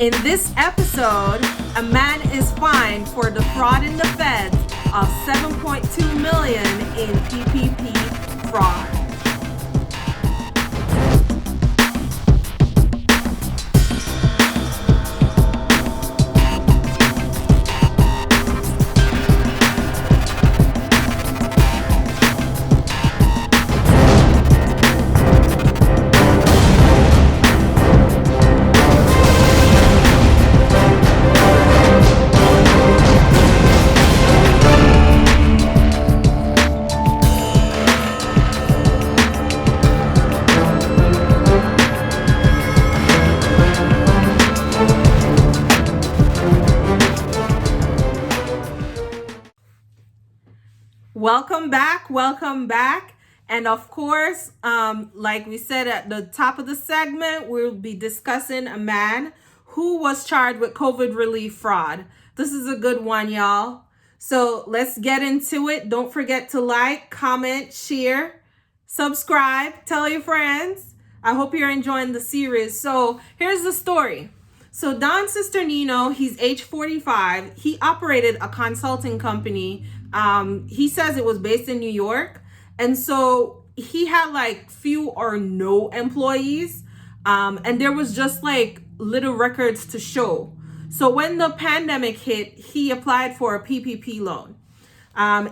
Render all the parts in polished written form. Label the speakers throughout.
Speaker 1: In this episode, a man is fined for defrauding the feds of $7.2 million in PPP fraud. Welcome back. And of course, like we said at the top of the segment, we'll be discussing a man who was charged with COVID relief fraud. This is a good one, y'all. So let's get into it. Don't forget to like, comment, share, subscribe, tell your friends. I hope you're enjoying the series. So here's the story. So Don Cisternino, he's age 45. He operated a consulting company. He says it was based in New York. And so he had like few or no employees. And there was just like little records to show. So when the pandemic hit, he applied for a PPP loan.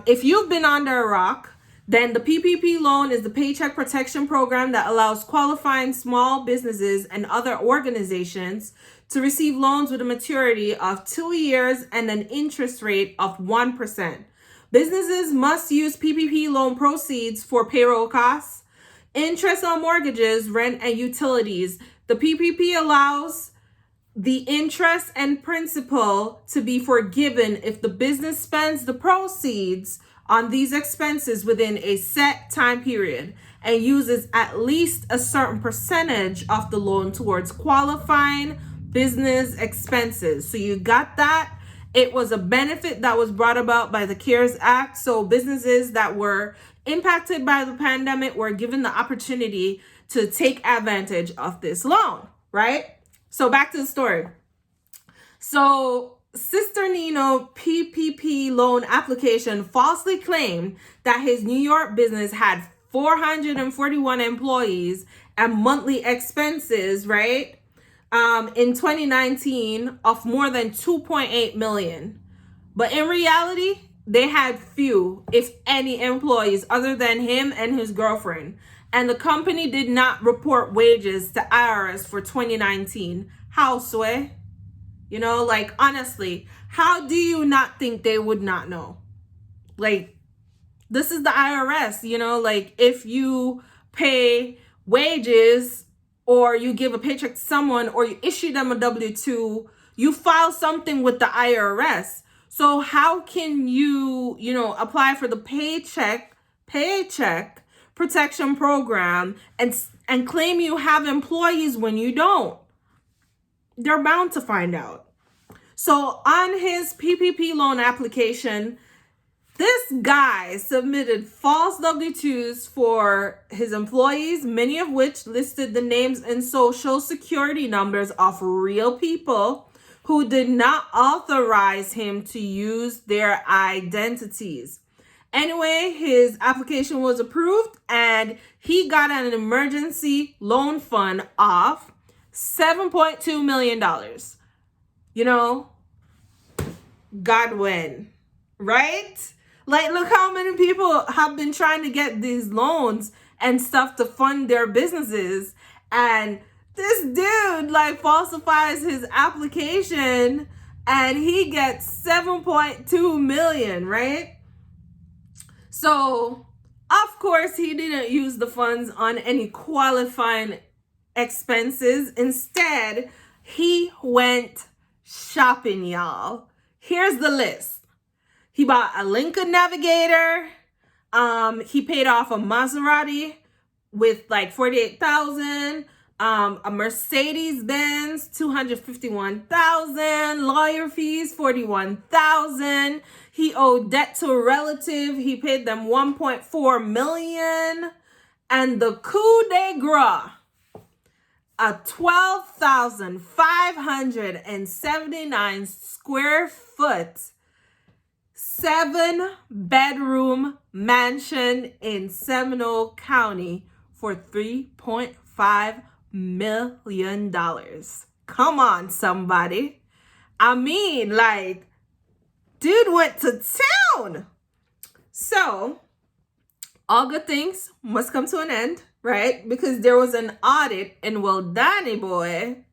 Speaker 1: If you've been under a rock, then the PPP loan is the Paycheck Protection Program that allows qualifying small businesses and other organizations to receive loans with a maturity of 2 years and an interest rate of 1%. Businesses must use PPP loan proceeds for payroll costs, interest on mortgages, rent, and utilities. The PPP allows the interest and principal to be forgiven if the business spends the proceeds on these expenses within a set time period and uses at least a certain percentage of the loan towards qualifying business expenses. So you got that? It was a benefit that was brought about by the CARES Act. So businesses that were impacted by the pandemic were given the opportunity to take advantage of this loan, right? So back to the story. So Cisternino PPP loan application falsely claimed that his New York business had 441 employees and monthly expenses, right? In 2019 of more than 2.8 million. But in reality, they had few, if any, employees other than him and his girlfriend. And the company did not report wages to IRS for 2019. How, Sway? You know, like, honestly, how do you not think they would not know? Like, this is the IRS, you know, like if you pay wages or you give a paycheck to someone, or you issue them a W-2, you file something with the IRS. So how can you, apply for the paycheck protection program and claim you have employees when you don't? They're bound to find out. So on his PPP loan application, this guy submitted false W-2s for his employees, many of which listed the names and social security numbers of real people who did not authorize him to use their identities. Anyway, his application was approved and he got an emergency loan fund of $7.2 million. You know, Godwin, right? Like, look how many people have been trying to get these loans and stuff to fund their businesses. And this dude, like, falsifies his application and he gets $7.2 million, right? So, of course, he didn't use the funds on any qualifying expenses. Instead, he went shopping, y'all. Here's the list. He bought a Lincoln Navigator. He paid off a Maserati with like $48,000. A Mercedes Benz, $251,000. Lawyer fees, $41,000. He owed debt to a relative. He paid them $1.4 million. And the coup de grace a 12,579 square foot 7-bedroom mansion in Seminole County for $3.5 million. Come on, somebody. I mean, like, dude went to town. So, all good things must come to an end, right? Because there was an audit, and well, Danny boy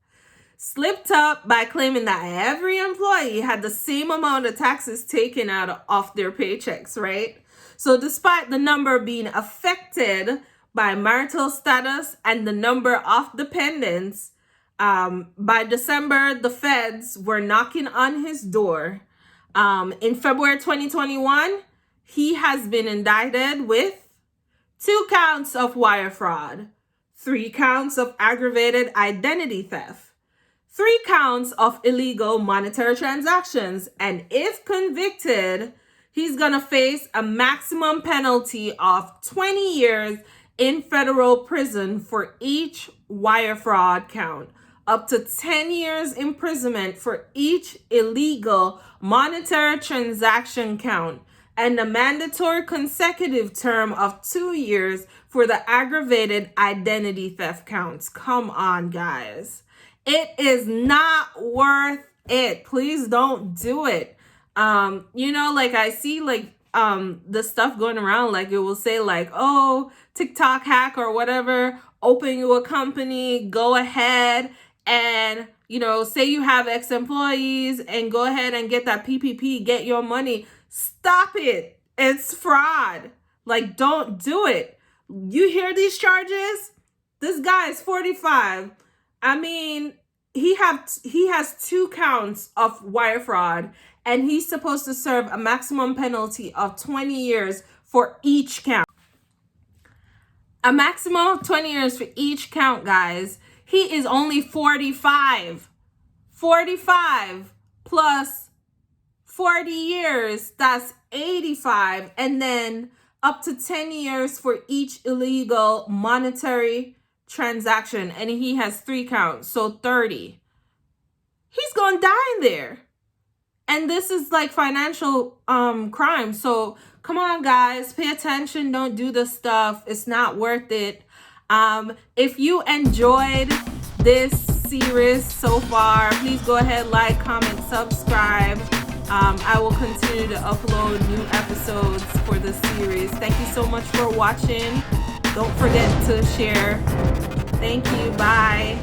Speaker 1: slipped up by claiming that every employee had the same amount of taxes taken out of their paychecks, right? So despite the number being affected by marital status and the number of dependents, by December, the feds were knocking on his door. In February 2021, he has been indicted with 2 counts of wire fraud, 3 counts of aggravated identity theft, 3 counts of illegal monetary transactions, and if convicted, he's gonna face a maximum penalty of 20 years in federal prison for each wire fraud count, up to 10 years imprisonment for each illegal monetary transaction count, and a mandatory consecutive term of 2 years for the aggravated identity theft counts. Come on, guys. It is not worth it. Please don't do it. Like I see the stuff going around, like it will say like, oh, TikTok hack or whatever, open you a company, go ahead and, say you have X employees and go ahead and get that PPP, get your money. Stop it. It's fraud. Like, don't do it. You hear these charges? This guy is 45. I mean, he has 2 counts of wire fraud, and he's supposed to serve a maximum penalty of 20 years for each count. A maximum of 20 years for each count, guys. He is only 45. 45 plus 40 years, that's 85. And then up to 10 years for each illegal monetary transaction, and he has 3 counts, so 30. He's gonna die in there, and this is like financial crime. So come on, guys, pay attention. Don't do this stuff. It's not worth it. If you enjoyed this series so far, please go ahead, like, comment, subscribe. I will continue to upload new episodes for this series. Thank you so much for watching. Don't forget to share. Thank you. Bye.